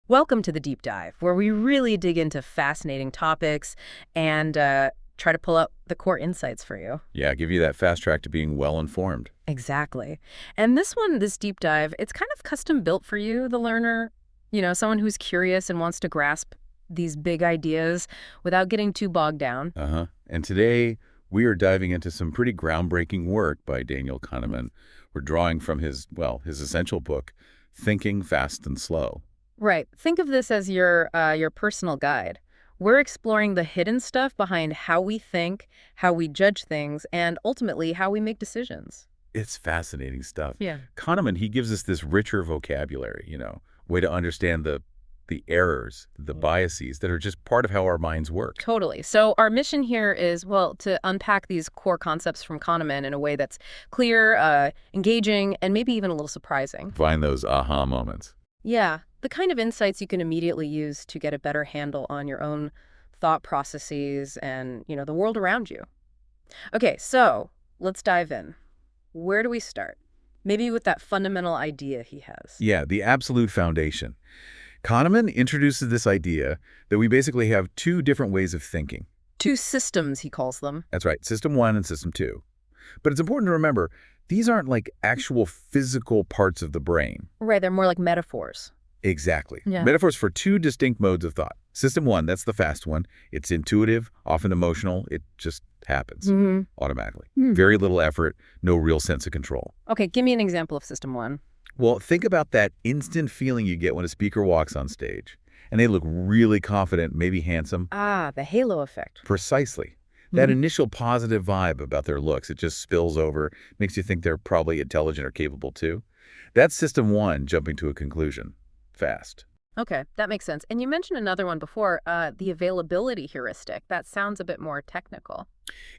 Welcome to the Deep Dive, where we really dig into fascinating topics and try to pull out the core insights for you. Yeah, give you that fast track to being well informed. Exactly. And this deep dive, it's kind of custom built for you, the learner, someone who's curious and wants to grasp these big ideas without getting too bogged down. And today we are diving into some pretty groundbreaking work by Daniel Kahneman. We're drawing from his essential book, Thinking Fast and Slow. Right. Think of this as your personal guide. We're exploring the hidden stuff behind how we think, how we judge things, and ultimately how we make decisions. It's fascinating stuff. Yeah. Kahneman, he gives us this richer vocabulary, way to understand the errors, the biases that are just part of how our minds work. Totally. So our mission here is, well, to unpack these core concepts from Kahneman in a way that's clear, engaging, and maybe even a little surprising. Find those aha moments. Yeah, the kind of insights you can immediately use to get a better handle on your own thought processes and, the world around you. Okay, so let's dive in. Where do we start? Maybe with that fundamental idea he has. Yeah, the absolute foundation. Kahneman introduces this idea that we basically have two different ways of thinking. Two systems, he calls them. That's right, System 1 and System 2. But it's important to remember, these aren't like actual physical parts of the brain. Right, they're more like metaphors. Exactly. Yeah. Metaphors for two distinct modes of thought. System 1, that's the fast one. It's intuitive, often emotional. It just happens automatically. Very little effort, no real sense of control. Okay, give me an example of System 1. Well, think about that instant feeling you get when a speaker walks on stage and they look really confident, maybe handsome. Ah, the halo effect. Precisely. That initial positive vibe about their looks, it just spills over, makes you think they're probably intelligent or capable too. That's System 1 jumping to a conclusion. Fast. Okay, that makes sense. And you mentioned another one before, the availability heuristic. That sounds a bit more technical.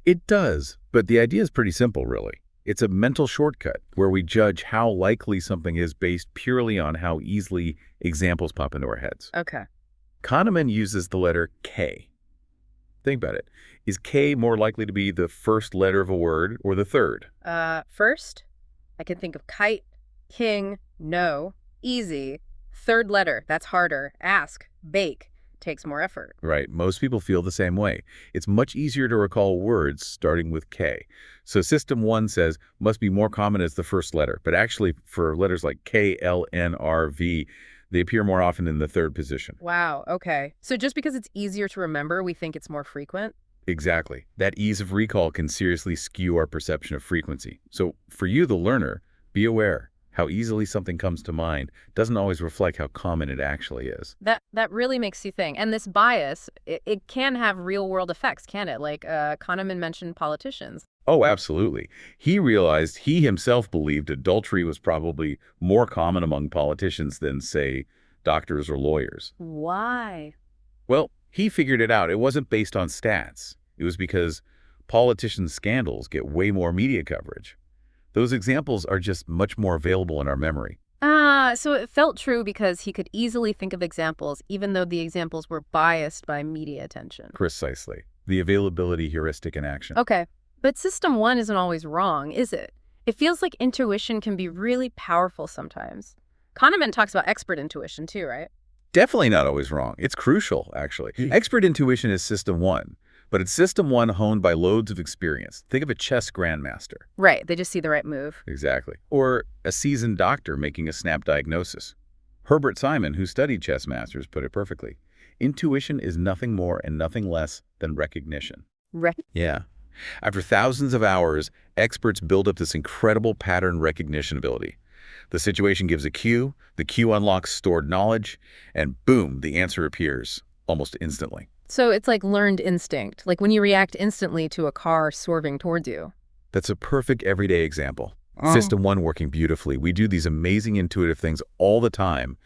It does, but the idea is pretty simple, really. It's a mental shortcut where we judge how likely something is based purely on how easily examples pop into our heads. Okay. Kahneman uses the letter K. Think about it. Is K more likely to be the first letter of a word or the third? First, I can think of kite, king, no, easy. Third letter, that's harder. Ask, bake, takes more effort. Right. Most people feel the same way. It's much easier to recall words starting with K. So System 1 says must be more common as the first letter, but actually for letters like K, L, N, R, V, they appear more often in the third position. Wow, okay. So just because it's easier to remember, we think it's more frequent? Exactly. That ease of recall can seriously skew our perception of frequency. So for you, the learner, be aware. How easily something comes to mind doesn't always reflect how common it actually is. That really makes you think. And this bias, it can have real-world effects, can it? Like Kahneman mentioned politicians. Oh, absolutely. He realized he himself believed adultery was probably more common among politicians than, say, doctors or lawyers. Why? Well, he figured it out. It wasn't based on stats. It was because politicians' scandals get way more media coverage. Those examples are just much more available in our memory. So it felt true because he could easily think of examples, even though the examples were biased by media attention. Precisely. The availability heuristic in action. Okay, but System 1 isn't always wrong, is it? It feels like intuition can be really powerful sometimes. Kahneman talks about expert intuition too, right? Definitely not always wrong. It's crucial, actually. Expert intuition is System 1, but it's System 1 honed by loads of experience. Think of a chess grandmaster. Right, they just see the right move. Exactly. Or a seasoned doctor making a snap diagnosis. Herbert Simon, who studied chess masters, put it perfectly. Intuition is nothing more and nothing less than recognition. Yeah. After thousands of hours, experts build up this incredible pattern recognition ability. The situation gives a cue, the cue unlocks stored knowledge, and boom, the answer appears almost instantly. So it's like learned instinct, like when you react instantly to a car swerving towards you. That's a perfect everyday example. System 1 working beautifully. We do these amazing intuitive things all the time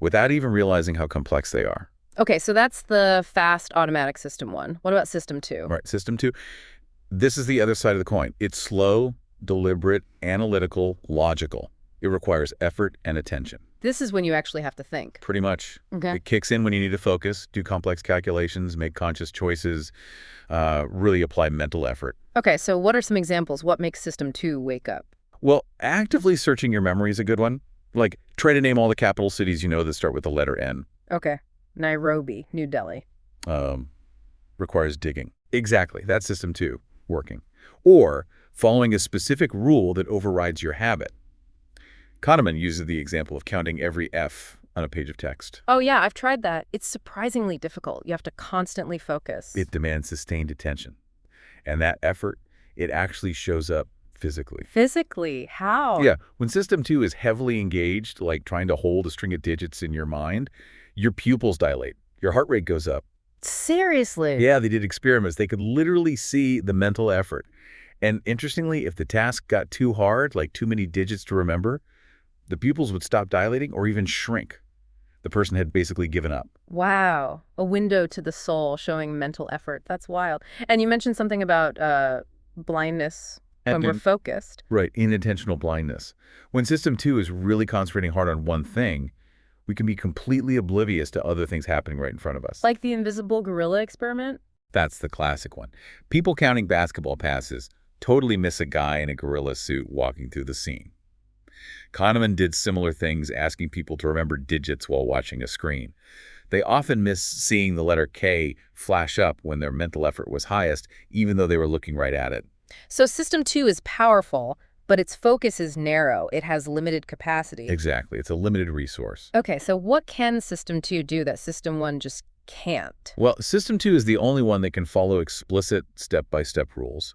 without even realizing how complex they are. Okay, so that's the fast automatic System 1. What about System 2? Right, System 2, this is the other side of the coin. It's slow, deliberate, analytical, logical. It requires effort and attention. This is when you actually have to think. Pretty much. Okay. It kicks in when you need to focus, do complex calculations, make conscious choices, really apply mental effort. Okay, so what are some examples? What makes System 2 wake up? Well, actively searching your memory is a good one. Like, try to name all the capital cities you know that start with the letter N. Okay. Nairobi, New Delhi. Um, requires digging. Exactly. That's system 2 working. Or following a specific rule that overrides your habit. Kahneman uses the example of counting every F on a page of text. Oh, yeah, I've tried that. It's surprisingly difficult. You have to constantly focus. It demands sustained attention. And that effort, it actually shows up physically. Physically? How? Yeah, when system 2 is heavily engaged, like trying to hold a string of digits in your mind, your pupils dilate, your heart rate goes up. Seriously? Yeah, they did experiments. They could literally see the mental effort. And interestingly, if the task got too hard, like too many digits to remember, the pupils would stop dilating or even shrink. The person had basically given up. Wow. A window to the soul showing mental effort. That's wild. And you mentioned something about blindness when we're focused. Right, inattentional blindness. When system 2 is really concentrating hard on one thing, we can be completely oblivious to other things happening right in front of us. Like the invisible gorilla experiment? That's the classic one. People counting basketball passes totally miss a guy in a gorilla suit walking through the scene. Kahneman did similar things, asking people to remember digits while watching a screen. They often miss seeing the letter K flash up when their mental effort was highest, even though they were looking right at it. So system 2 is powerful, but its focus is narrow. It has limited capacity. Exactly. It's a limited resource. Okay, so what can system 2 do that system 1 just can't? Well, system 2 is the only one that can follow explicit step-by-step rules.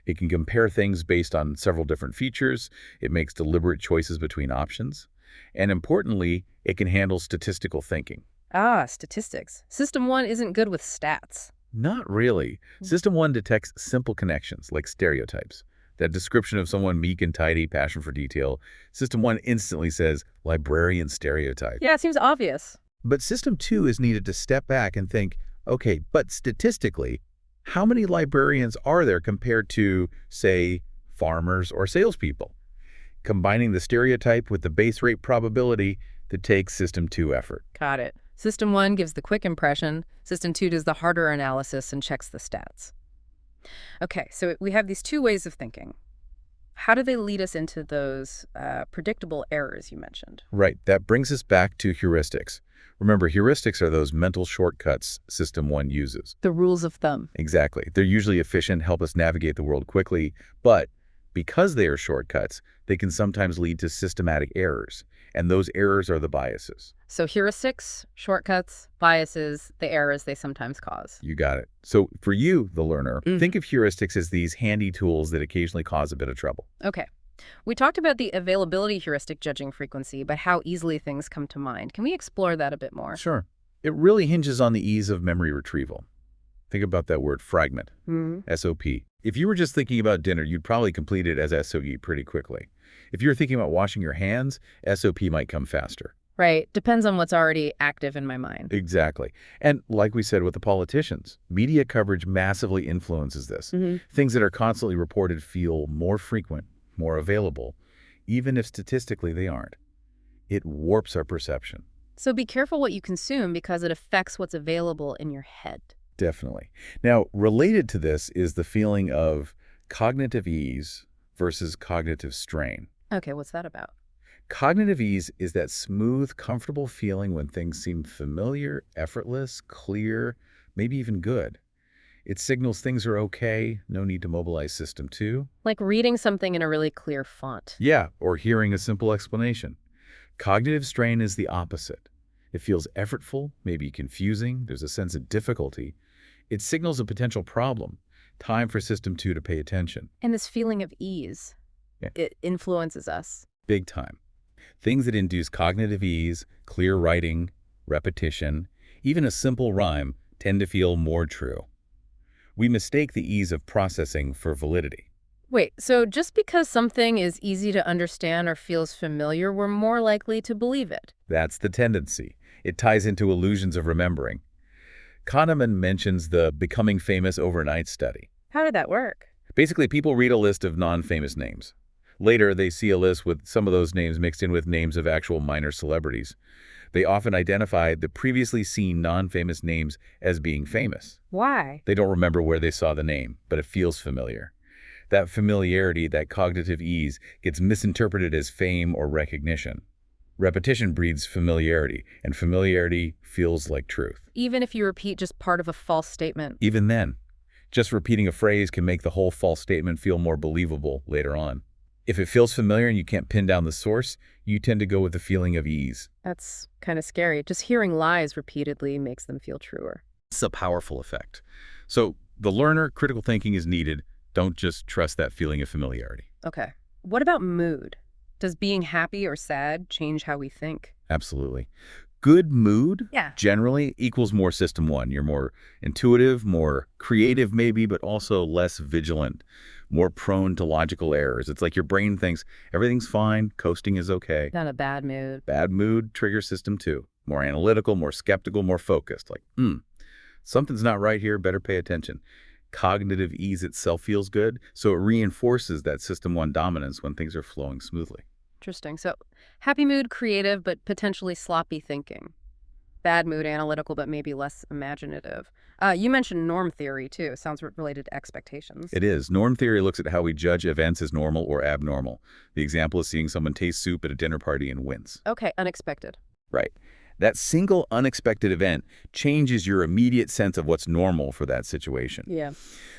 It can compare things based on several different features. It makes deliberate choices between options. And importantly, it can handle statistical thinking. Ah, statistics. System 1 isn't good with stats. Not really. System 1 detects simple connections, like stereotypes. That description of someone meek and tidy, passion for detail, System 1 instantly says, librarian stereotype. Yeah, it seems obvious. But System 2 is needed to step back and think, okay, but statistically, how many librarians are there compared to, say, farmers or salespeople? Combining the stereotype with the base rate probability that takes System 2 effort. Got it. System 1 gives the quick impression. System 2 does the harder analysis and checks the stats. Okay, so we have these two ways of thinking. How do they lead us into those predictable errors you mentioned? Right. That brings us back to heuristics. Remember, heuristics are those mental shortcuts System 1 uses. The rules of thumb. Exactly. They're usually efficient, help us navigate the world quickly, but because they are shortcuts, they can sometimes lead to systematic errors, and those errors are the biases. So heuristics, shortcuts, biases, the errors they sometimes cause. You got it. So for you, the learner, think of heuristics as these handy tools that occasionally cause a bit of trouble. Okay. We talked about the availability heuristic judging frequency, but how easily things come to mind. Can we explore that a bit more? Sure. It really hinges on the ease of memory retrieval. Think about that word, fragment, SOP. If you were just thinking about dinner, you'd probably complete it as SOE pretty quickly. If you're thinking about washing your hands, SOP might come faster. Right. Depends on what's already active in my mind. Exactly. And like we said with the politicians, media coverage massively influences this. Things that are constantly reported feel more frequent, more available, even if statistically they aren't. It warps our perception. So be careful what you consume because it affects what's available in your head. Definitely. Now, related to this is the feeling of cognitive ease versus cognitive strain. Okay, what's that about? Cognitive ease is that smooth, comfortable feeling when things seem familiar, effortless, clear, maybe even good. It signals things are okay, no need to mobilize System 2. Like reading something in a really clear font. Yeah, or hearing a simple explanation. Cognitive strain is the opposite. It feels effortful, maybe confusing, there's a sense of difficulty. It signals a potential problem, time for System 2 to pay attention. And this feeling of ease, it influences us. Big time. Things that induce cognitive ease, clear writing, repetition, even a simple rhyme tend to feel more true. We mistake the ease of processing for validity. Wait, so just because something is easy to understand or feels familiar, we're more likely to believe it? That's the tendency. It ties into illusions of remembering. Kahneman mentions the becoming famous overnight study. How did that work? Basically, people read a list of non-famous names. Later, they see a list with some of those names mixed in with names of actual minor celebrities. They often identify the previously seen non-famous names as being famous. Why? They don't remember where they saw the name, but it feels familiar. That familiarity, that cognitive ease, gets misinterpreted as fame or recognition. Repetition breeds familiarity, and familiarity feels like truth. Even if you repeat just part of a false statement. Even then, just repeating a phrase can make the whole false statement feel more believable later on. If it feels familiar and you can't pin down the source, you tend to go with the feeling of ease. That's kind of scary. Just hearing lies repeatedly makes them feel truer. It's a powerful effect. So the learner, critical thinking is needed. Don't just trust that feeling of familiarity. Okay. What about mood? Does being happy or sad change how we think? Absolutely. Good mood Yeah. generally equals more system one. You're more intuitive, more creative maybe, but also less vigilant, more prone to logical errors. It's like your brain thinks everything's fine, coasting is okay. Not a bad mood. Bad mood triggers system two. More analytical, more skeptical, more focused. Like, something's not right here, better pay attention. Cognitive ease itself feels good, so it reinforces that system one dominance when things are flowing smoothly. Interesting. So happy mood, creative, but potentially sloppy thinking. Bad mood, analytical, but maybe less imaginative. You mentioned norm theory, too. Sounds related to expectations. It is. Norm theory looks at how we judge events as normal or abnormal. The example is seeing someone taste soup at a dinner party and wince. Okay, unexpected. Right. That single unexpected event changes your immediate sense of what's normal for that situation. Yeah.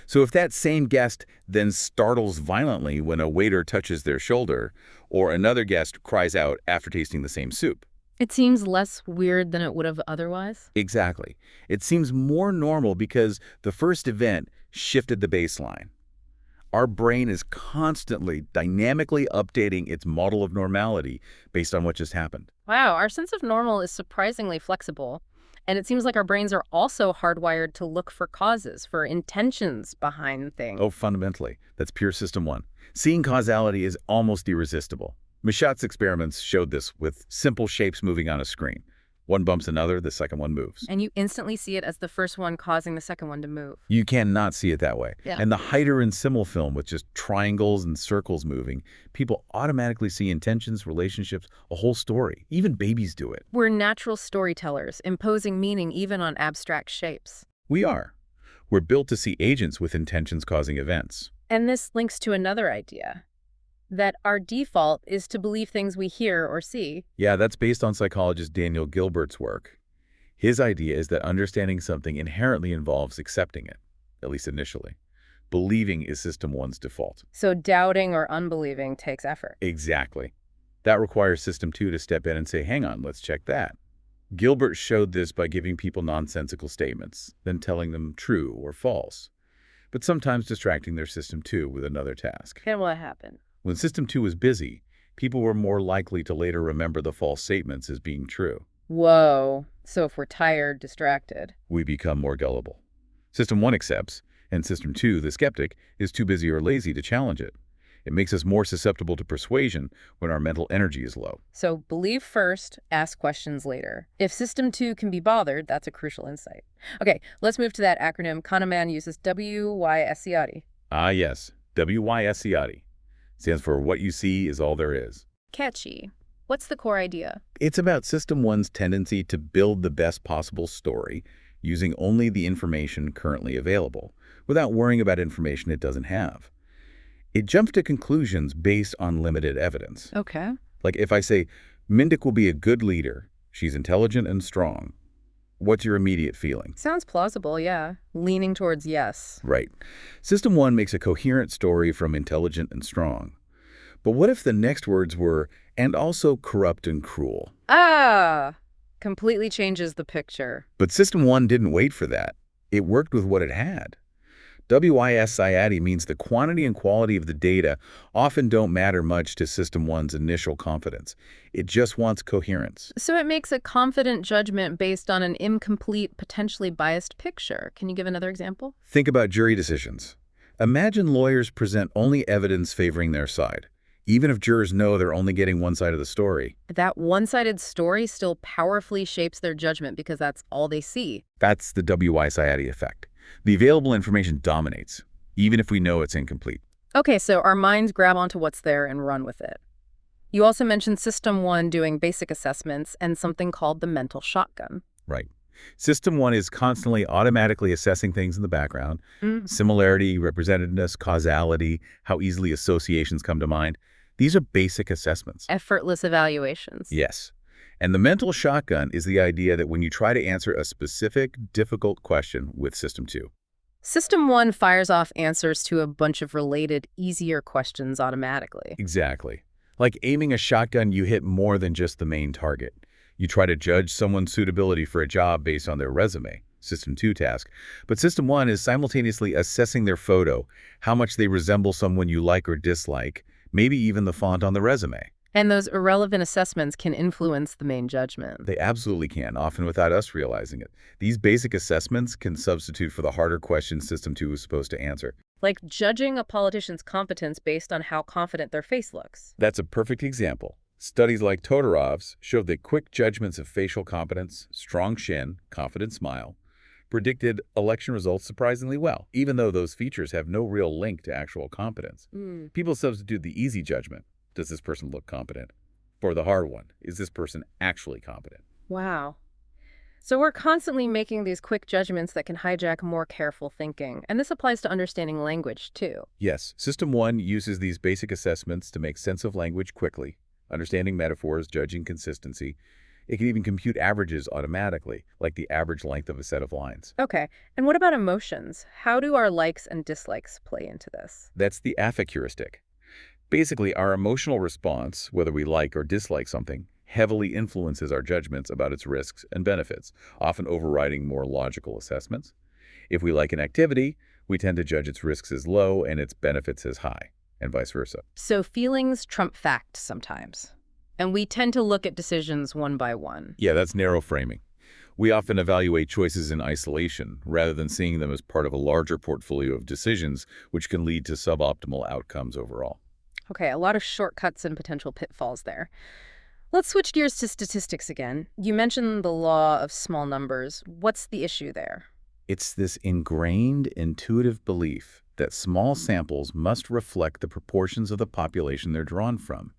So if that same guest then startles violently when a waiter touches their shoulder, or another guest cries out after tasting the same soup. It seems less weird than it would have otherwise. Exactly. It seems more normal because the first event shifted the baseline. Our brain is constantly, dynamically updating its model of normality based on what just happened. Wow, our sense of normal is surprisingly flexible. And it seems like our brains are also hardwired to look for causes, for intentions behind things. Oh, fundamentally, that's pure system one. Seeing causality is almost irresistible. Michat's experiments showed this with simple shapes moving on a screen. One bumps another, the second one moves. And you instantly see it as the first one causing the second one to move. You cannot see it that way. Yeah. And the Heider and Simmel film with just triangles and circles moving, people automatically see intentions, relationships, a whole story. Even babies do it. We're natural storytellers, imposing meaning even on abstract shapes. We are. We're built to see agents with intentions causing events. And this links to another idea, that our default is to believe things we hear or see. Yeah, that's based on psychologist Daniel Gilbert's work. His idea is that understanding something inherently involves accepting it, at least initially. Believing is system one's default. So doubting or unbelieving takes effort. Exactly. That requires system two to step in and say, hang on, let's check that. Gilbert showed this by giving people nonsensical statements, then telling them true or false, but sometimes distracting their system two with another task. And what happened? When system two was busy, people were more likely to later remember the false statements as being true. Whoa. So if we're tired, distracted. We become more gullible. System one accepts, and system two, the skeptic, is too busy or lazy to challenge it. It makes us more susceptible to persuasion when our mental energy is low. So believe first, ask questions later. If system two can be bothered, that's a crucial insight. Okay, let's move to that acronym Kahneman uses WYSCIATI. Ah, yes, WYSCIATI. Stands for what you see is all there is. Catchy. What's the core idea? It's about system one's tendency to build the best possible story using only the information currently available, without worrying about information it doesn't have. It jumps to conclusions based on limited evidence. Okay. Like if I say, Mindik will be a good leader, she's intelligent and strong, what's your immediate feeling? Sounds plausible, yeah. Leaning towards yes. Right. System one makes a coherent story from intelligent and strong. But what if the next words were, and also corrupt and cruel? Ah! Completely changes the picture. But system one didn't wait for that. It worked with what it had. WYSCIATI means the quantity and quality of the data often don't matter much to system one's initial confidence. It just wants coherence. So it makes a confident judgment based on an incomplete, potentially biased picture. Can you give another example? Think about jury decisions. Imagine lawyers present only evidence favoring their side, even if jurors know they're only getting one side of the story. That one-sided story still powerfully shapes their judgment because that's all they see. That's the WYSCIATI effect. The available information dominates, even if we know it's incomplete. Okay, so our minds grab onto what's there and run with it. You also mentioned System 1 doing basic assessments and something called the mental shotgun. Right. System one is constantly automatically assessing things in the background. Similarity, representativeness, causality, how easily associations come to mind. These are basic assessments. Effortless evaluations. Yes. And the mental shotgun is the idea that when you try to answer a specific, difficult question with System 2. System 1 fires off answers to a bunch of related, easier questions automatically. Exactly. Like aiming a shotgun, you hit more than just the main target. You try to judge someone's suitability for a job based on their resume, System 2 task. But System 1 is simultaneously assessing their photo, how much they resemble someone you like or dislike, maybe even the font on the resume. And those irrelevant assessments can influence the main judgment. They absolutely can, often without us realizing it. These basic assessments can substitute for the harder questions System 2 is supposed to answer. Like judging a politician's competence based on how confident their face looks. That's a perfect example. Studies like Todorov's showed that quick judgments of facial competence, strong chin, confident smile, predicted election results surprisingly well, even though those features have no real link to actual competence. People substitute the easy judgment, does this person look competent, for the hard one, is this person actually competent? Wow. So we're constantly making these quick judgments that can hijack more careful thinking. And this applies to understanding language, too. Yes, System 1 uses these basic assessments to make sense of language quickly, understanding metaphors, judging consistency. It can even compute averages automatically, like the average length of a set of lines. Okay, and what about emotions? How do our likes and dislikes play into this? That's the affect heuristic. Basically, our emotional response, whether we like or dislike something, heavily influences our judgments about its risks and benefits, often overriding more logical assessments. If we like an activity, we tend to judge its risks as low and its benefits as high, and vice versa. So feelings trump facts sometimes. And we tend to look at decisions one by one. Yeah, that's narrow framing. We often evaluate choices in isolation rather than seeing them as part of a larger portfolio of decisions, which can lead to suboptimal outcomes overall. Okay, a lot of shortcuts and potential pitfalls there. Let's switch gears to statistics again. You mentioned the law of small numbers. What's the issue there? It's this ingrained, intuitive belief that small samples must reflect the proportions of the population they're drawn from.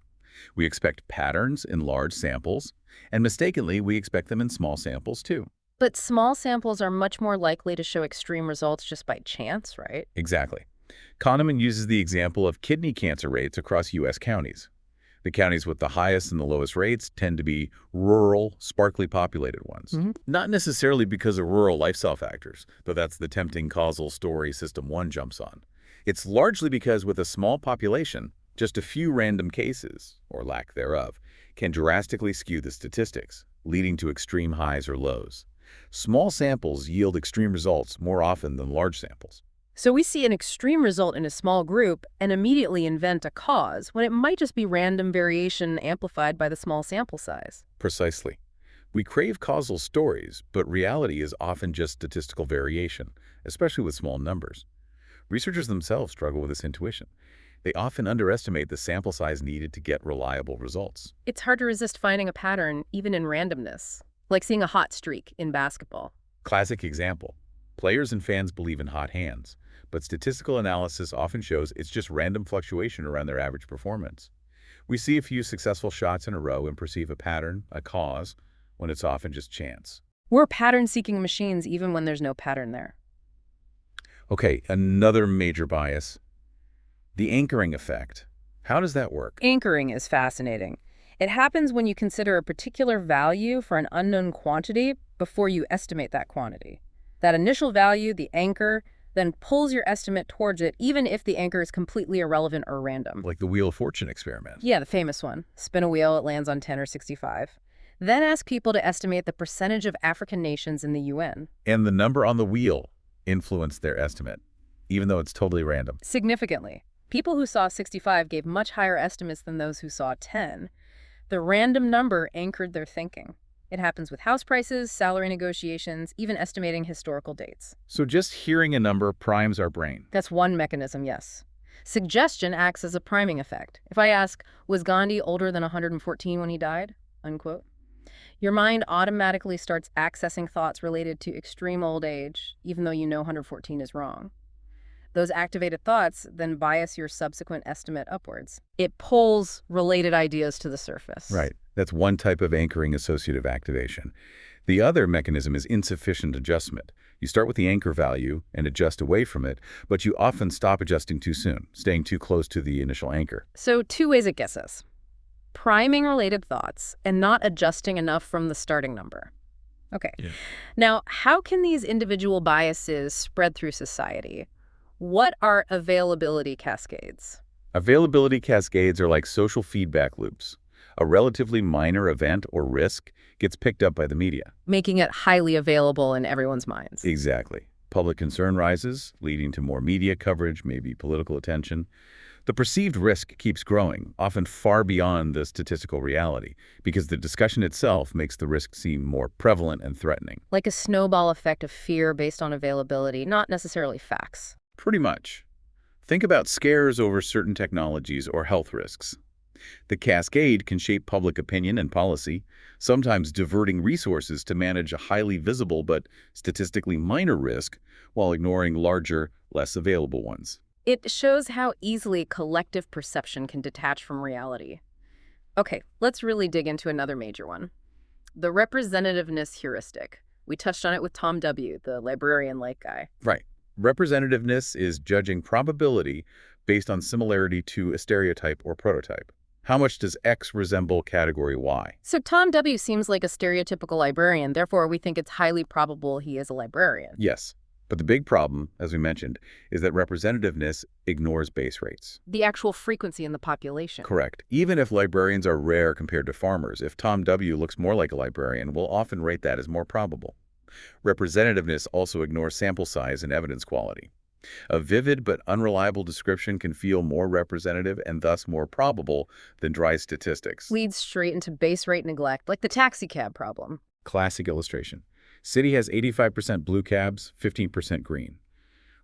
We expect patterns in large samples, and mistakenly, we expect them in small samples too. But small samples are much more likely to show extreme results just by chance, right? Exactly. Kahneman uses the example of kidney cancer rates across U.S. counties. The counties with the highest and the lowest rates tend to be rural, sparsely populated ones. Not necessarily because of rural lifestyle factors, though that's the tempting causal story System 1 jumps on. It's largely because with a small population, just a few random cases, or lack thereof, can drastically skew the statistics, leading to extreme highs or lows. Small samples yield extreme results more often than large samples. So we see an extreme result in a small group and immediately invent a cause when it might just be random variation amplified by the small sample size. Precisely. We crave causal stories, but reality is often just statistical variation, especially with small numbers. Researchers themselves struggle with this intuition. They often underestimate the sample size needed to get reliable results. It's hard to resist finding a pattern, even in randomness, like seeing a hot streak in basketball. Classic example. Players and fans believe in hot hands, but statistical analysis often shows it's just random fluctuation around their average performance. We see a few successful shots in a row and perceive a pattern, a cause, when it's often just chance. We're pattern-seeking machines even when there's no pattern there. Okay, another major bias. The anchoring effect. How does that work? Anchoring is fascinating. It happens when you consider a particular value for an unknown quantity before you estimate that quantity. That initial value, the anchor, then pulls your estimate towards it, even if the anchor is completely irrelevant or random. Like the Wheel of Fortune experiment. Yeah, the famous one. Spin a wheel, it lands on 10 or 65. Then ask people to estimate the percentage of African nations in the UN. And the number on the wheel influenced their estimate, even though it's totally random. Significantly. People who saw 65 gave much higher estimates than those who saw 10. The random number anchored their thinking. It happens with house prices, salary negotiations, even estimating historical dates. So just hearing a number primes our brain. That's one mechanism, yes. Suggestion acts as a priming effect. If I ask, was Gandhi older than 114 when he died? Unquote. Your mind automatically starts accessing thoughts related to extreme old age, even though you know 114 is wrong. Those activated thoughts then bias your subsequent estimate upwards. It pulls related ideas to the surface. Right. That's one type of anchoring associative activation. The other mechanism is insufficient adjustment. You start with the anchor value and adjust away from it, but you often stop adjusting too soon, staying too close to the initial anchor. So 2 ways it gets us. Priming related thoughts and not adjusting enough from the starting number. Okay. Yeah. Now, how can these individual biases spread through society? What are availability cascades? Availability cascades are like social feedback loops. A relatively minor event or risk gets picked up by the media. Making it highly available in everyone's minds. Exactly. Public concern rises, leading to more media coverage, maybe political attention. The perceived risk keeps growing, often far beyond the statistical reality, because the discussion itself makes the risk seem more prevalent and threatening. Like a snowball effect of fear based on availability, not necessarily facts. Pretty much. Think about scares over certain technologies or health risks. The cascade can shape public opinion and policy, sometimes diverting resources to manage a highly visible but statistically minor risk while ignoring larger, less available ones. It shows how easily collective perception can detach from reality. Okay, let's really dig into another major one. The representativeness heuristic. We touched on it with Tom W., the librarian-like guy. Right. Representativeness is judging probability based on similarity to a stereotype or prototype. How much does X resemble category Y? So Tom W. seems like a stereotypical librarian, therefore we think it's highly probable he is a librarian. Yes. But the big problem, as we mentioned, is that representativeness ignores base rates. The actual frequency in the population. Correct. Even if librarians are rare compared to farmers, if Tom W. looks more like a librarian, we'll often rate that as more probable. Representativeness also ignores sample size and evidence quality. A vivid but unreliable description can feel more representative and thus more probable than dry statistics. Leads straight into base rate neglect, like the taxicab problem. Classic illustration. City has 85% blue cabs, 15% green.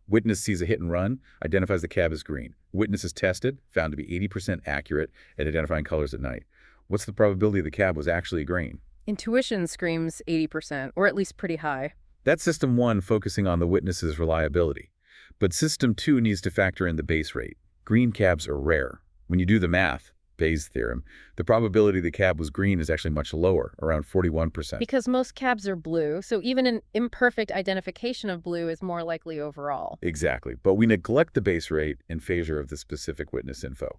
Witness sees a hit and run, identifies the cab as green. Witness is tested, found to be 80% accurate at identifying colors at night. What's the probability the cab was actually green? Intuition screams 80%, or at least pretty high. That's System 1 focusing on the witness's reliability. But System 2 needs to factor in the base rate. Green cabs are rare. When you do the math, Bayes' theorem, the probability the cab was green is actually much lower, around 41%. Because most cabs are blue, so even an imperfect identification of blue is more likely overall. Exactly. But we neglect the base rate in favor of the specific witness info.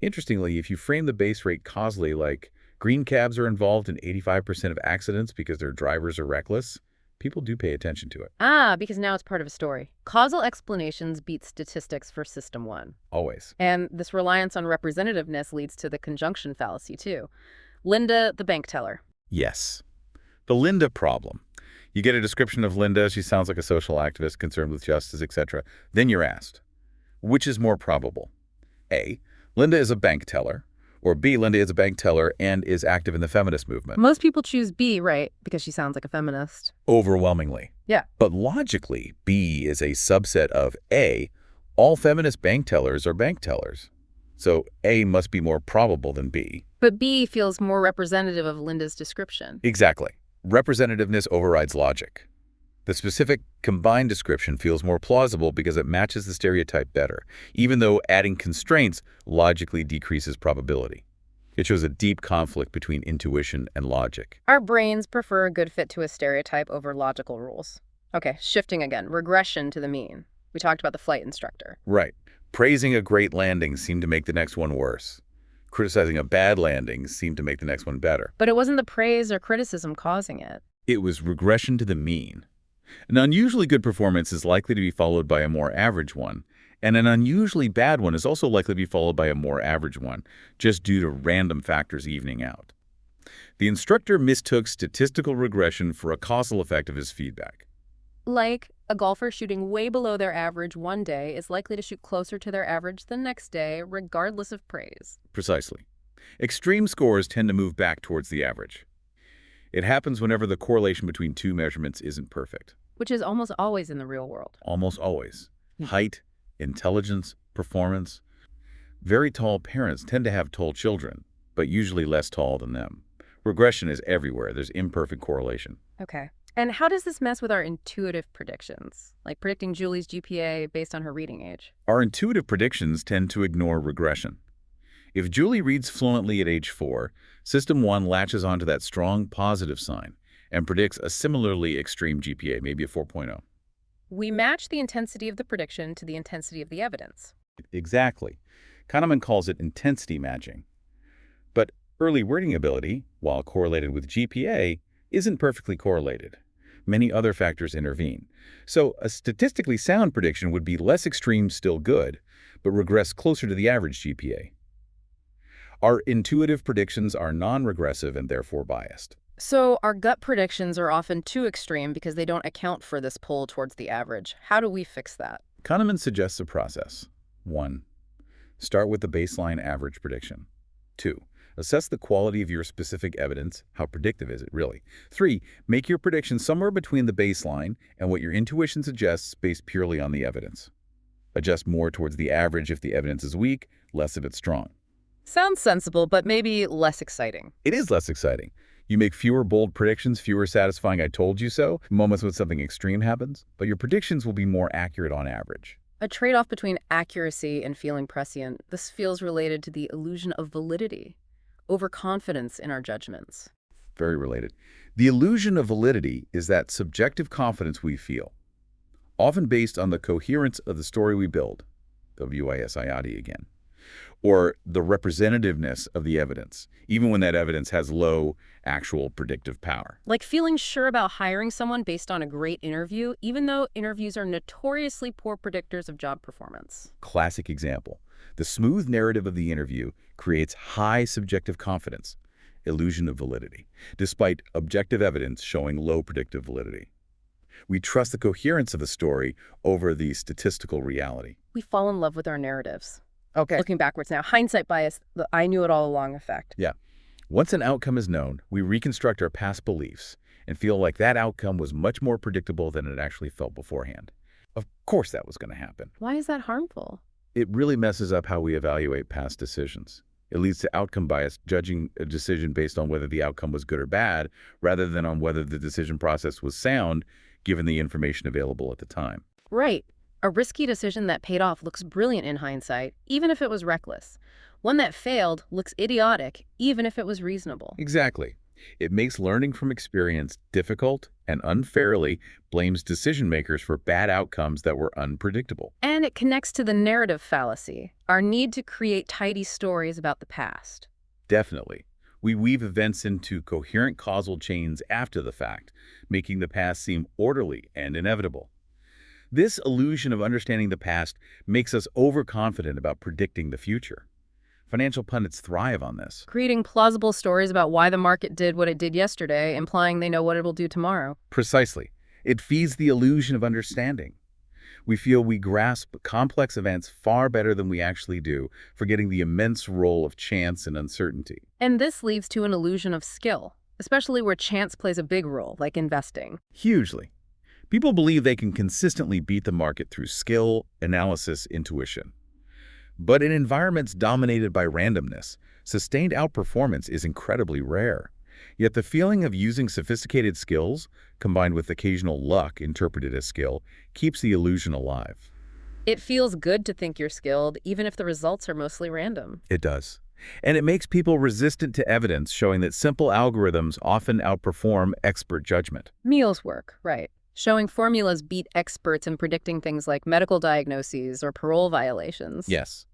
Interestingly, if you frame the base rate causally like green cabs are involved in 85% of accidents because their drivers are reckless, people do pay attention to it. Because now it's part of a story. Causal explanations beat statistics for System 1. Always. And this reliance on representativeness leads to the conjunction fallacy, too. Linda, the bank teller. Yes. The Linda problem. You get a description of Linda, she sounds like a social activist concerned with justice, etc. Then you're asked, which is more probable? A, Linda is a bank teller, or B, Linda is a bank teller and is active in the feminist movement. Most people choose B, right? Because she sounds like a feminist. Overwhelmingly. Yeah. But logically, B is a subset of A. All feminist bank tellers are bank tellers. So A must be more probable than B. But B feels more representative of Linda's description. Exactly. Representativeness overrides logic. The specific combined description feels more plausible because it matches the stereotype better, even though adding constraints logically decreases probability. It shows a deep conflict between intuition and logic. Our brains prefer a good fit to a stereotype over logical rules. Okay, shifting again. Regression to the mean. We talked about the flight instructor. Right. Praising a great landing seemed to make the next one worse. Criticizing a bad landing seemed to make the next one better. But it wasn't the praise or criticism causing it. It was regression to the mean. An unusually good performance is likely to be followed by a more average one, and an unusually bad one is also likely to be followed by a more average one, just due to random factors evening out. The instructor mistook statistical regression for a causal effect of his feedback. Like, a golfer shooting way below their average one day is likely to shoot closer to their average the next day, regardless of praise. Precisely. Extreme scores tend to move back towards the average. It happens whenever the correlation between two measurements isn't perfect. Which is almost always in the real world. Almost always. Height, intelligence, performance. Very tall parents tend to have tall children, but usually less tall than them. Regression is everywhere. There's imperfect correlation. Okay. And how does this mess with our intuitive predictions? Like predicting Julie's GPA based on her reading age? Our intuitive predictions tend to ignore regression. If Julie reads fluently at age 4, System 1 latches onto that strong positive sign, and predicts a similarly extreme GPA, maybe a 4.0. We match the intensity of the prediction to the intensity of the evidence. Exactly. Kahneman calls it intensity matching. But early wording ability, while correlated with GPA, isn't perfectly correlated. Many other factors intervene. So a statistically sound prediction would be less extreme, still good, but regress closer to the average GPA. Our intuitive predictions are non-regressive and therefore biased. So our gut predictions are often too extreme because they don't account for this pull towards the average. How do we fix that? Kahneman suggests a process. 1. Start with the baseline average prediction. 2. Assess the quality of your specific evidence. How predictive is it, really? 3. Make your prediction somewhere between the baseline and what your intuition suggests based purely on the evidence. Adjust more towards the average if the evidence is weak, less if it's strong. Sounds sensible, but maybe less exciting. It is less exciting. You make fewer bold predictions, fewer satisfying "I told you so" moments when something extreme happens, but your predictions will be more accurate on average. A trade-off between accuracy and feeling prescient. This feels related to the illusion of validity, overconfidence in our judgments. Very related. The illusion of validity is that subjective confidence we feel, often based on the coherence of the story we build, WISIAD again, or the representativeness of the evidence, even when that evidence has low actual predictive power. Like feeling sure about hiring someone based on a great interview, even though interviews are notoriously poor predictors of job performance. Classic example. The smooth narrative of the interview creates high subjective confidence, illusion of validity, despite objective evidence showing low predictive validity. We trust the coherence of the story over the statistical reality. We fall in love with our narratives. Okay. Looking backwards now, hindsight bias, the I knew it all along effect. Yeah. Once an outcome is known, we reconstruct our past beliefs and feel like that outcome was much more predictable than it actually felt beforehand. Of course that was going to happen. Why is that harmful? It really messes up how we evaluate past decisions. It leads to outcome bias, judging a decision based on whether the outcome was good or bad, rather than on whether the decision process was sound, given the information available at the time. Right. A risky decision that paid off looks brilliant in hindsight, even if it was reckless. One that failed looks idiotic, even if it was reasonable. Exactly. It makes learning from experience difficult and unfairly blames decision makers for bad outcomes that were unpredictable. And it connects to the narrative fallacy, our need to create tidy stories about the past. Definitely. We weave events into coherent causal chains after the fact, making the past seem orderly and inevitable. This illusion of understanding the past makes us overconfident about predicting the future. Financial pundits thrive on this. Creating plausible stories about why the market did what it did yesterday, implying they know what it will do tomorrow. Precisely. It feeds the illusion of understanding. We feel we grasp complex events far better than we actually do, forgetting the immense role of chance and uncertainty. And this leads to an illusion of skill, especially where chance plays a big role, like investing. Hugely. People believe they can consistently beat the market through skill, analysis, intuition. But in environments dominated by randomness, sustained outperformance is incredibly rare. Yet the feeling of using sophisticated skills, combined with occasional luck interpreted as skill, keeps the illusion alive. It feels good to think you're skilled, even if the results are mostly random. It does. And it makes people resistant to evidence showing that simple algorithms often outperform expert judgment. Meals work, right. Showing formulas beat experts in predicting things like medical diagnoses or parole violations. Yes.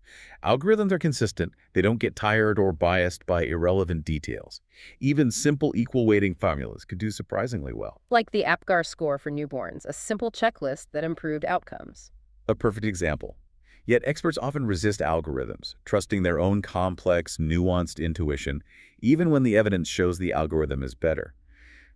Algorithms are consistent. They don't get tired or biased by irrelevant details. Even simple equal weighting formulas could do surprisingly well. Like the APGAR score for newborns, a simple checklist that improved outcomes. A perfect example. Yet experts often resist algorithms, trusting their own complex, nuanced intuition, even when the evidence shows the algorithm is better.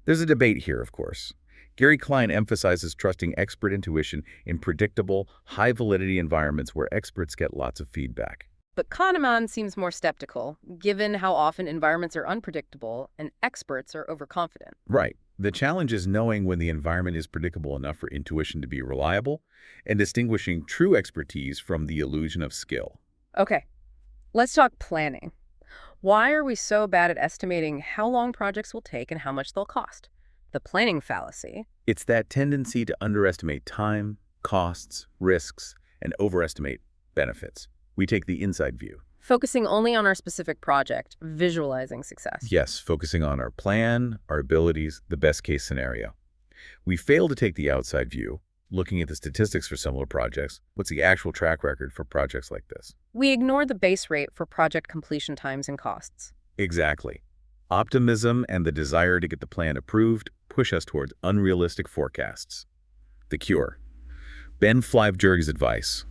There's a debate here, of course. Gary Klein emphasizes trusting expert intuition in predictable, high-validity environments where experts get lots of feedback. But Kahneman seems more skeptical, given how often environments are unpredictable and experts are overconfident. Right. The challenge is knowing when the environment is predictable enough for intuition to be reliable and distinguishing true expertise from the illusion of skill. Okay, let's talk planning. Why are we so bad at estimating how long projects will take and how much they'll cost? The planning fallacy. It's that tendency to underestimate time, costs, risks, and overestimate benefits. We take the inside view. Focusing only on our specific project, visualizing success. Yes, focusing on our plan, our abilities, the best case scenario. We fail to take the outside view, looking at the statistics for similar projects. What's the actual track record for projects like this? We ignore the base rate for project completion times and costs. Exactly. Optimism and the desire to get the plan approved push us towards unrealistic forecasts. The cure. Ben Flyvjerg's advice.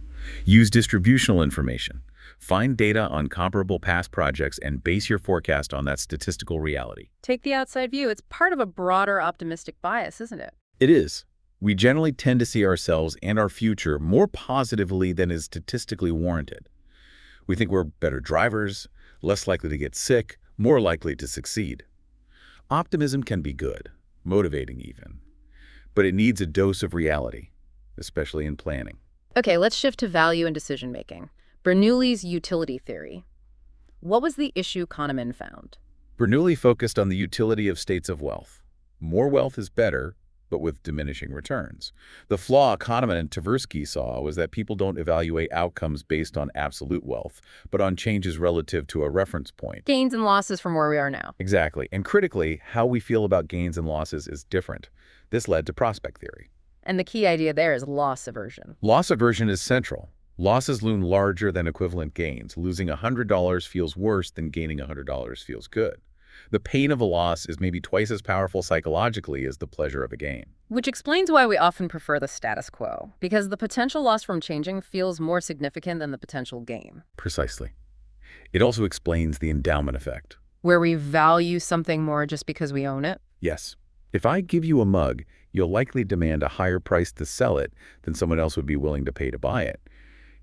Use distributional information. Find data on comparable past projects and base your forecast on that statistical reality. Take the outside view. It's part of a broader optimistic bias, isn't it? It is. We generally tend to see ourselves and our future more positively than is statistically warranted. We think we're better drivers, less likely to get sick, more likely to succeed. Optimism can be good, motivating even, but it needs a dose of reality, especially in planning. Okay, let's shift to value and decision-making. Bernoulli's utility theory. What was the issue Kahneman found? Bernoulli focused on the utility of states of wealth. More wealth is better, but with diminishing returns. The flaw Kahneman and Tversky saw was that people don't evaluate outcomes based on absolute wealth, but on changes relative to a reference point. Gains and losses from where we are now. Exactly. And critically, how we feel about gains and losses is different. This led to prospect theory. And the key idea there is loss aversion. Loss aversion is central. Losses loom larger than equivalent gains. Losing $100 feels worse than gaining $100 feels good. The pain of a loss is maybe twice as powerful psychologically as the pleasure of a gain. Which explains why we often prefer the status quo, because the potential loss from changing feels more significant than the potential gain. Precisely. It also explains the endowment effect. Where we value something more just because we own it. Yes. If I give you a mug, you'll likely demand a higher price to sell it than someone else would be willing to pay to buy it.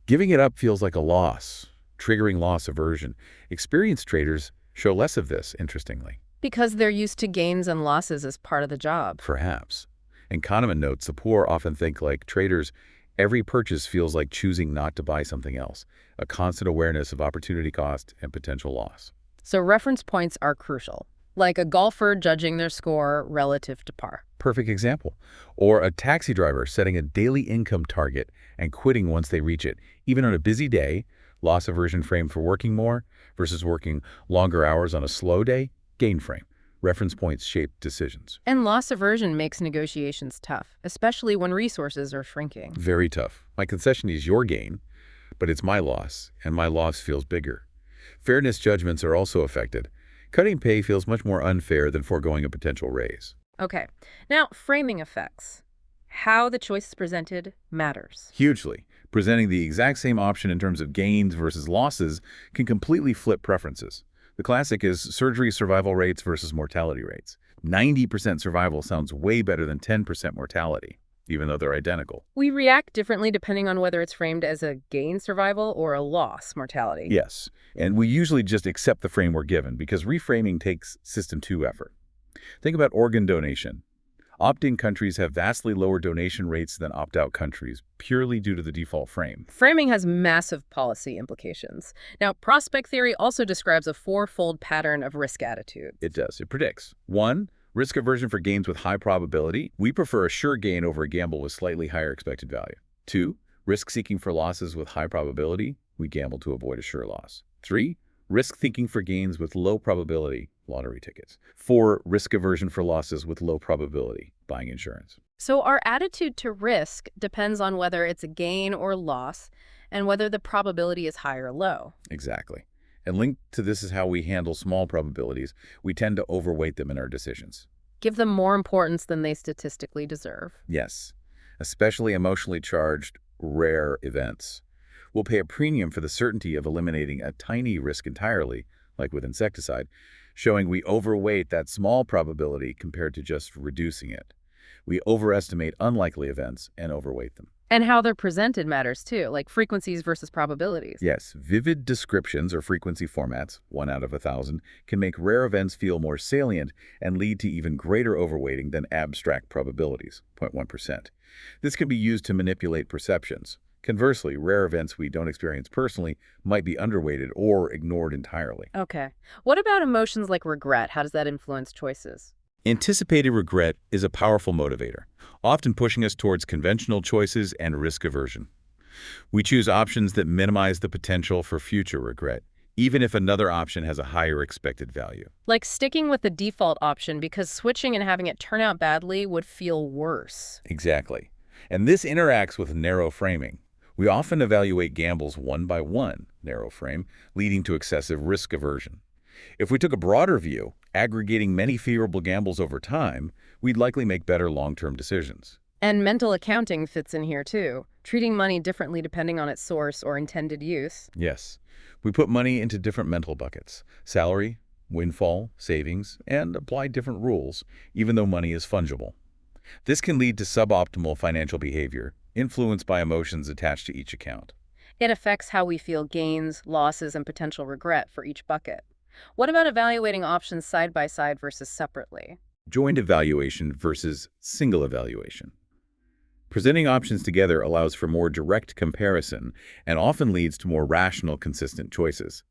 Giving it up feels like a loss, triggering loss aversion. Experienced traders show less of this, interestingly. Because they're used to gains and losses as part of the job. Perhaps. And Kahneman notes the poor often think like traders, every purchase feels like choosing not to buy something else, a constant awareness of opportunity cost and potential loss. So reference points are crucial, like a golfer judging their score relative to par. Perfect example. Or a taxi driver setting a daily income target and quitting once they reach it. Even on a busy day, loss aversion frame for working more versus working longer hours on a slow day, gain frame. Reference points shape decisions. And loss aversion makes negotiations tough, especially when resources are shrinking. Very tough. My concession is your gain, but it's my loss, and my loss feels bigger. Fairness judgments are also affected. Cutting pay feels much more unfair than foregoing a potential raise. Okay, now framing effects. How the choice is presented matters. Hugely. Presenting the exact same option in terms of gains versus losses can completely flip preferences. The classic is surgery survival rates versus mortality rates. 90% survival sounds way better than 10% mortality, even though they're identical. We react differently depending on whether it's framed as a gain survival or a loss mortality. Yes, and we usually just accept the frame we're given because reframing takes system 2 effort. Think about organ donation. Opt-in countries have vastly lower donation rates than opt-out countries, purely due to the default frame. Framing has massive policy implications. Now, prospect theory also describes a fourfold pattern of risk attitude. It does. It predicts. 1, risk aversion for gains with high probability. We prefer a sure gain over a gamble with slightly higher expected value. 2, risk-seeking for losses with high probability. We gamble to avoid a sure loss. 3, risk-thinking for gains with low probability. Lottery tickets. 4, risk aversion for losses with low probability, buying insurance. So our attitude to risk depends on whether it's a gain or loss and whether the probability is high or low. Exactly. And linked to this is how we handle small probabilities. We tend to overweight them in our decisions. Give them more importance than they statistically deserve. Yes, especially emotionally charged, rare events. We'll pay a premium for the certainty of eliminating a tiny risk entirely, like with insecticide, showing we overweight that small probability compared to just reducing it. We overestimate unlikely events and overweight them. And how they're presented matters too, like frequencies versus probabilities. Yes, vivid descriptions or frequency formats, 1 out of 1,000, can make rare events feel more salient and lead to even greater overweighting than abstract probabilities, 0.1%. This can be used to manipulate perceptions. Conversely, rare events we don't experience personally might be underweighted or ignored entirely. Okay. What about emotions like regret? How does that influence choices? Anticipated regret is a powerful motivator, often pushing us towards conventional choices and risk aversion. We choose options that minimize the potential for future regret, even if another option has a higher expected value. Like sticking with the default option because switching and having it turn out badly would feel worse. Exactly. And this interacts with narrow framing. We often evaluate gambles one by one, narrow frame, leading to excessive risk aversion. If we took a broader view, aggregating many favorable gambles over time, we'd likely make better long-term decisions. And mental accounting fits in here too, treating money differently depending on its source or intended use. Yes, we put money into different mental buckets: salary, windfall, savings, and apply different rules, even though money is fungible. This can lead to suboptimal financial behavior, influenced by emotions attached to each account. It affects how we feel gains, losses, and potential regret for each bucket. What about evaluating options side by side versus separately? Joint evaluation versus single evaluation. Presenting options together allows for more direct comparison and often leads to more rational, consistent choices.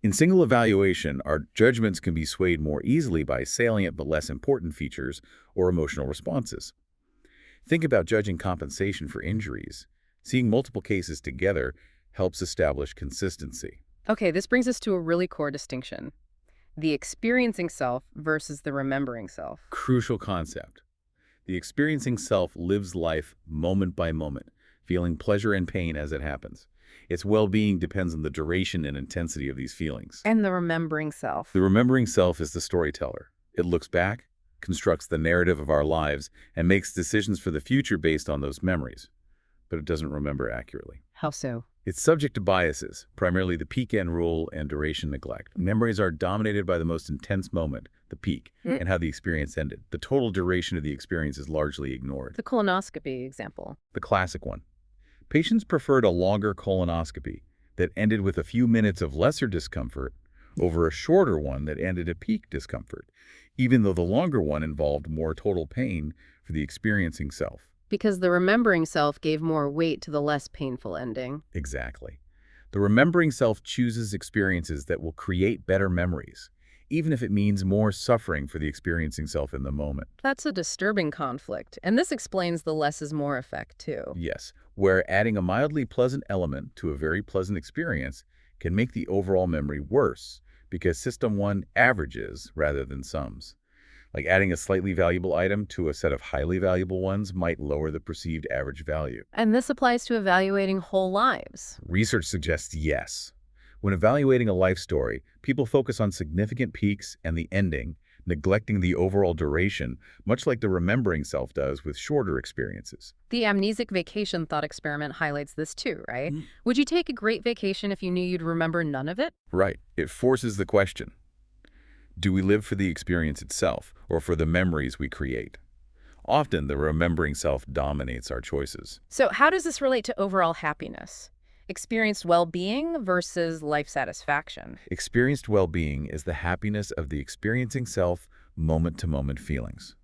In single evaluation, our judgments can be swayed more easily by salient but less important features or emotional responses. Think about judging compensation for injuries. Seeing multiple cases together helps establish consistency. Okay, this brings us to a really core distinction: the experiencing self versus the remembering self. Crucial concept. The experiencing self lives life moment by moment, feeling pleasure and pain as it happens. Its well-being depends on the duration and intensity of these feelings. And the remembering self. The remembering self is the storyteller. It looks back, constructs the narrative of our lives, and makes decisions for the future based on those memories. But it doesn't remember accurately. How so? It's subject to biases, primarily the peak-end rule and duration neglect. Memories are dominated by the most intense moment, the peak, and how the experience ended. The total duration of the experience is largely ignored. The colonoscopy example. The classic one. Patients preferred a longer colonoscopy that ended with a few minutes of lesser discomfort over a shorter one that ended at peak discomfort, even though the longer one involved more total pain for the experiencing self. Because the remembering self gave more weight to the less painful ending. Exactly. The remembering self chooses experiences that will create better memories, even if it means more suffering for the experiencing self in the moment. That's a disturbing conflict, and this explains the less is more effect too. Yes, where adding a mildly pleasant element to a very pleasant experience can make the overall memory worse because System 1 averages rather than sums. Like adding a slightly valuable item to a set of highly valuable ones might lower the perceived average value. And this applies to evaluating whole lives. Research suggests yes. When evaluating a life story, people focus on significant peaks and the ending, neglecting the overall duration, much like the remembering self does with shorter experiences. The amnesic vacation thought experiment highlights this too, right? Would you take a great vacation if you knew you'd remember none of it? Right. It forces the question: do we live for the experience itself or for the memories we create? Often, the remembering self dominates our choices. So how does this relate to overall happiness? Experienced well-being versus life satisfaction. Experienced well-being is the happiness of the experiencing self, moment-to-moment feelings.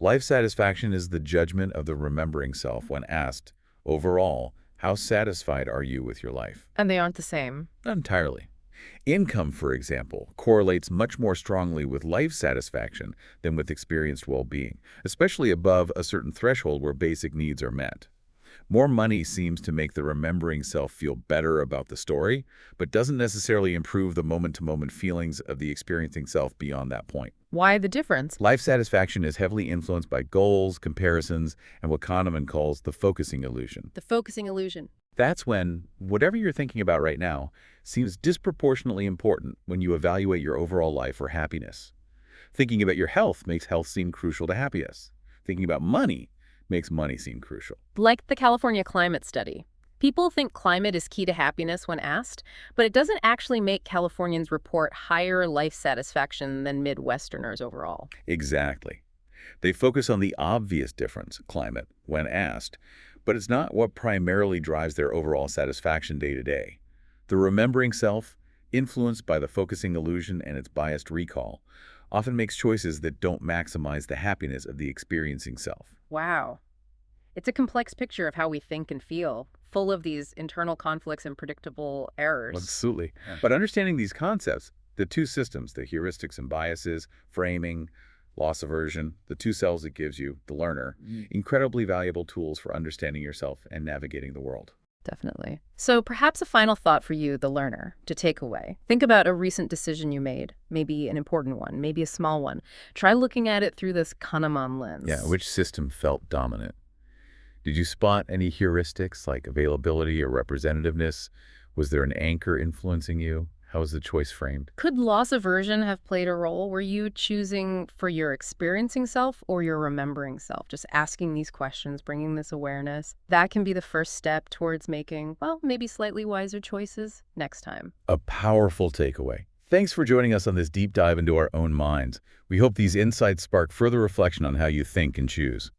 Life satisfaction is the judgment of the remembering self when asked, overall, how satisfied are you with your life? And they aren't the same. Not entirely. Income, for example, correlates much more strongly with life satisfaction than with experienced well-being, especially above a certain threshold where basic needs are met. More money seems to make the remembering self feel better about the story, but doesn't necessarily improve the moment-to-moment feelings of the experiencing self beyond that point. Why the difference? Life satisfaction is heavily influenced by goals, comparisons, and what Kahneman calls the focusing illusion. The focusing illusion. That's when whatever you're thinking about right now seems disproportionately important when you evaluate your overall life or happiness. Thinking about your health makes health seem crucial to happiness. Thinking about money makes money seem crucial. Like the California climate study. People think climate is key to happiness when asked, but it doesn't actually make Californians report higher life satisfaction than Midwesterners overall. Exactly. They focus on the obvious difference, climate, when asked, but it's not what primarily drives their overall satisfaction day to day. The remembering self, influenced by the focusing illusion and its biased recall, often makes choices that don't maximize the happiness of the experiencing self. Wow. It's a complex picture of how we think and feel, full of these internal conflicts and predictable errors. Absolutely. But understanding these concepts, the two systems, the heuristics and biases, framing, loss aversion, the two selves it gives you, the learner, incredibly valuable tools for understanding yourself and navigating the world. Definitely. So perhaps a final thought for you, the learner, to take away. Think about a recent decision you made, maybe an important one, maybe a small one. Try looking at it through this Kahneman Yeah, lens. which system felt dominant? Did you spot any heuristics like availability or representativeness? Was there an anchor influencing you? How was the choice framed? Could loss aversion have played a role? Were you choosing for your experiencing self or your remembering self? Just asking these questions, bringing this awareness. That can be the first step towards making, well, maybe slightly wiser choices next time. A powerful takeaway. Thanks for joining us on this deep dive into our own minds. We hope these insights spark further reflection on how you think and choose.